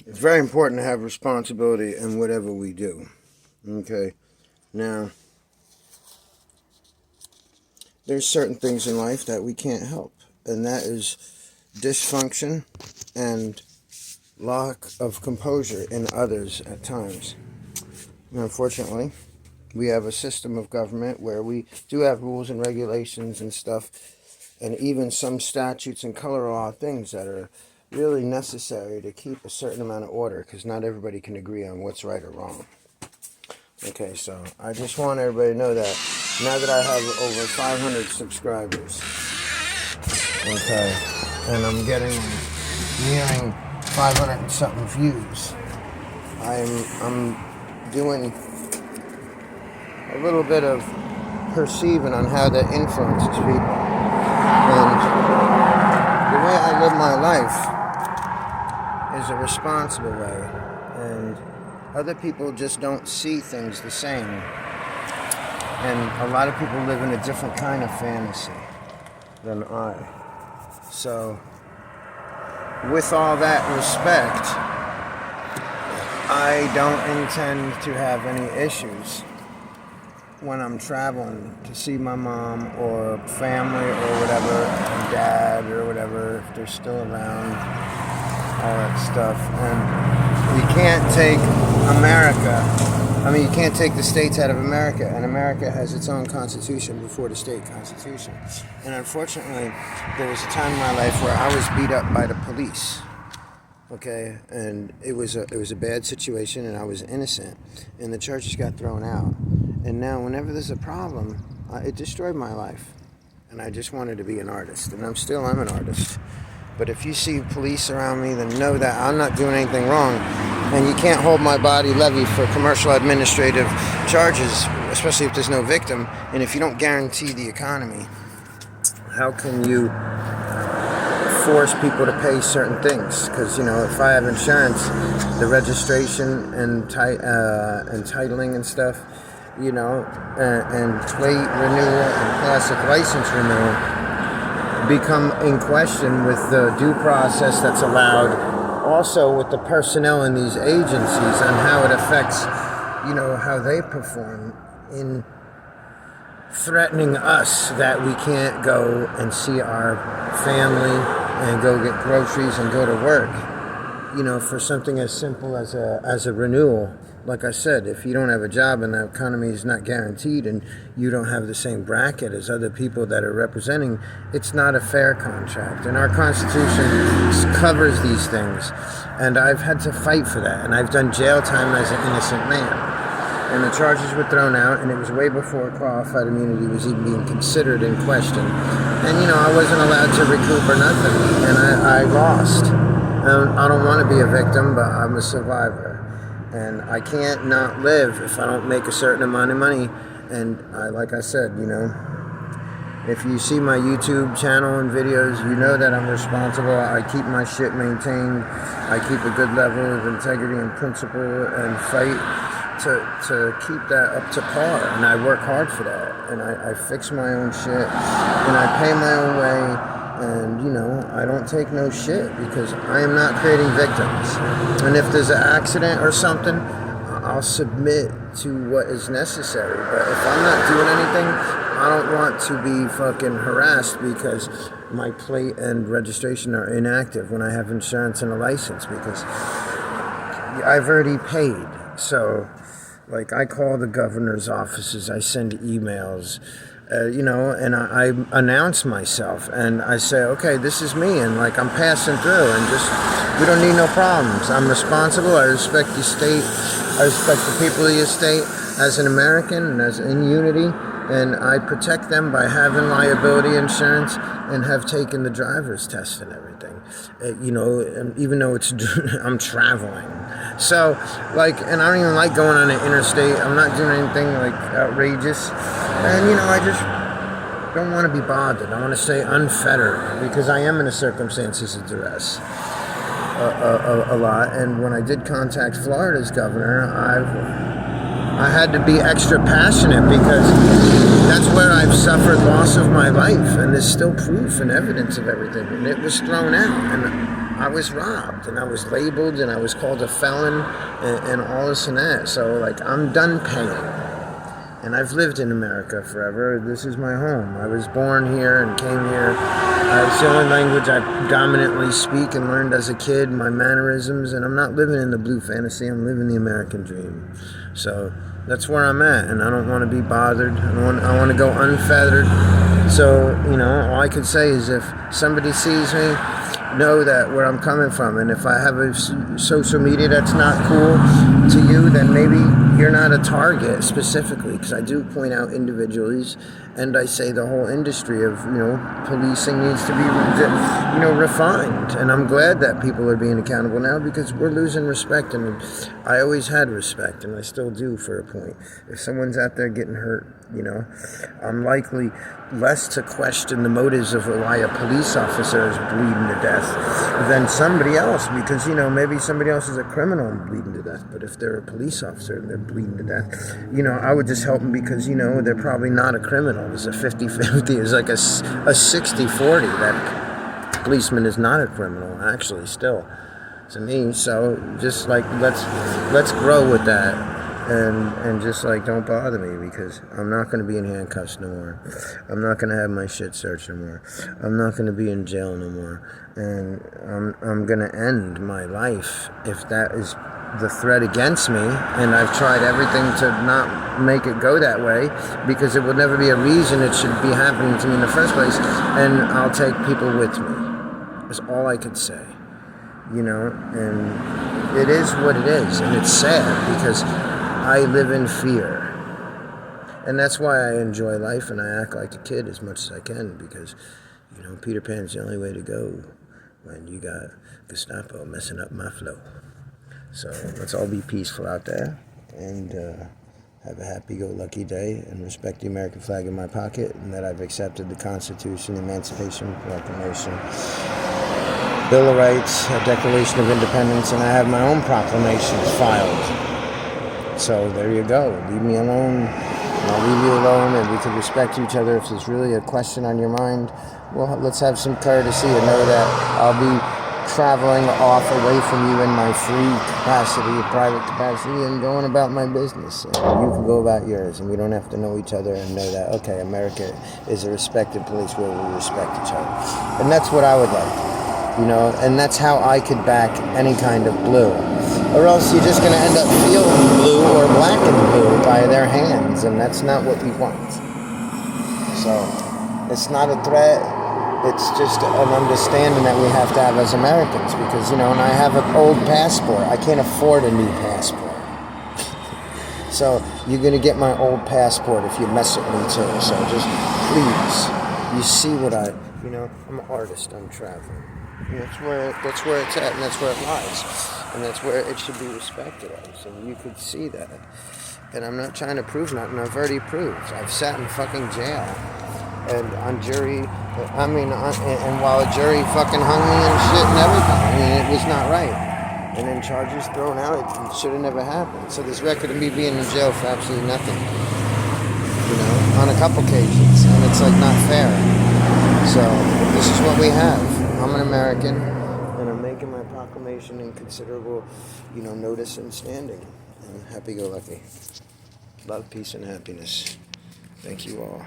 It's very important to have responsibility in whatever we do. Okay? Now, there's certain things in life that we can't help, and that is dysfunction and lack of composure in others at times. And unfortunately, we have a system of government where we do have rules and regulations and stuff, and even some statutes and color law things that are really necessary to keep a certain amount of order, because not everybody can agree on what's right or wrong. Okay, so I just want everybody to know that now that I have over 500 subscribers, okay, and I'm getting nearing 500 and something views, I'm doing a little bit of perceiving on how that influences people. And the way I live my life is a responsible way. And other people just don't see things the same. And a lot of people live in a different kind of fantasy than I. So, with all that respect, I don't intend to have any issues when I'm traveling to see my mom or family or whatever, and dad or whatever, if they're still around, all that stuff. And you can't take you can't take the states out of America, and America has its own constitution before the state constitution. And unfortunately, there was a time in my life where I was beat up by the police. Okay, and it was a bad situation, and I was innocent, and the charges got thrown out. And now, whenever there's a problem, it destroyed my life, and I just wanted to be an artist, and I'm an artist. But if you see police around me, then know that I'm not doing anything wrong, and you can't hold my body levy for commercial administrative charges, especially if there's no victim, and if you don't guarantee the economy, how can you force people to pay certain things? Because, if I have insurance, the registration and titling and stuff, and plate renewal and classic license renewal become in question with the due process that's allowed. Also with the personnel in these agencies and how it affects, how they perform in threatening us that we can't go and see our family and go get groceries and go to work, for something as simple as a renewal. Like I said, if you don't have a job and the economy is not guaranteed and you don't have the same bracket as other people that are representing, it's not a fair contract. And our Constitution covers these things. And I've had to fight for that. And I've done jail time as an innocent man. And the charges were thrown out, and it was way before qualified immunity was even being considered in question. And, I wasn't allowed to recoup or nothing. And I lost. I don't want to be a victim, but I'm a survivor. And I can't not live if I don't make a certain amount of money. And like I said, if you see my YouTube channel and videos, you know that I'm responsible. I keep my shit maintained. I keep a good level of integrity and principle and fight to keep that up to par. And I work hard for that. And I fix my own shit. And I pay my own way. And, I don't take no shit because I am not creating victims. And if there's an accident or something, I'll submit to what is necessary. But if I'm not doing anything, I don't want to be fucking harassed because my plate and registration are inactive when I have insurance and a license, because I've already paid. So, I call the governor's offices, I send emails, and I announce myself, and I say, okay, this is me, and I'm passing through, and we don't need no problems. I'm responsible. I respect the state. I respect the people of your state as an American and as in unity, and I protect them by having liability insurance and have taken the driver's test and everything. Even though I'm traveling. So, and I don't even like going on the interstate. I'm not doing anything outrageous. And, I just don't want to be bothered. I want to stay unfettered because I am in a circumstances of duress a lot. And when I did contact Florida's governor, I had to be extra passionate because that's where I've suffered loss of my life. And there's still proof and evidence of everything. And it was thrown out. And I was robbed, and I was labeled, and I was called a felon, and all this and that. So, like, I'm done paying. And I've lived in America forever. This is my home. I was born here and came here. It's the only language I dominantly speak and learned as a kid, my mannerisms, and I'm not living in the blue fantasy, I'm living the American dream. So that's where I'm at, and I don't want to be bothered. I want to go unfettered. So, all I could say is if somebody sees me, know that where I'm coming from, and if I have a social media that's not cool to you, then maybe you're not a target specifically, because I do point out individuals, and I say the whole industry of policing needs to be refined, and I'm glad that people are being accountable now, because we're losing respect, and I always had respect, and I still do for a point. If someone's out there getting hurt, I'm likely less to question the motives of why a police officer is bleeding to death than somebody else, because maybe somebody else is a criminal and bleeding to death, but if they're a police officer and they're bleeding to death, I would just help them, because they're probably not a criminal. It's a 50-50. It's like a 60-40. That policeman is not a criminal, actually, still, to me. So just like let's grow with that. And just like, don't bother me, because I'm not going to be in handcuffs no more. I'm not going to have my shit searched no more. I'm not going to be in jail no more. And I'm going to end my life if that is the threat against me. And I've tried everything to not make it go that way, because it would never be a reason it should be happening to me in the first place. And I'll take people with me. That's all I could say. And it is what it is. And it's sad, because I live in fear, and that's why I enjoy life, and I act like a kid as much as I can, because Peter Pan's the only way to go when you got Gestapo messing up my flow. So let's all be peaceful out there, and have a happy-go-lucky day, and respect the American flag in my pocket, and that I've accepted the Constitution, Emancipation Proclamation, Bill of Rights, a Declaration of Independence, and I have my own proclamations filed. So there you go. Leave me alone, and I'll leave you alone, and we can respect each other. If there's really a question on your mind, well, let's have some courtesy and know that I'll be traveling off away from you in my free capacity, private capacity, and going about my business. And you can go about yours, and we don't have to know each other and know that, okay, America is a respected place where we respect each other. And that's what I would like. And that's how I could back any kind of blue. Or else you're just going to end up feeling blue or black and blue by their hands, and that's not what we want. So, it's not a threat, it's just an understanding that we have to have as Americans, because, and I have an old passport. I can't afford a new passport. So, you're going to get my old passport if you mess with me too. So, just please, you see what I'm an artist, I'm traveling. That's where it's at, and that's where it lies, and that's where it should be respected as, and you could see that. And I'm not trying to prove nothing. I've already proved. I've sat in fucking jail, and on jury. And while a jury fucking hung me and shit and everything. It was not right. And then charges thrown out. It should have never happened. So this record of me being in jail for absolutely nothing, on a couple occasions, and it's like not fair. So this is what we have. I'm an American, and I'm making my proclamation in considerable, notice and standing. And happy-go-lucky. Love, peace, and happiness. Thank you all.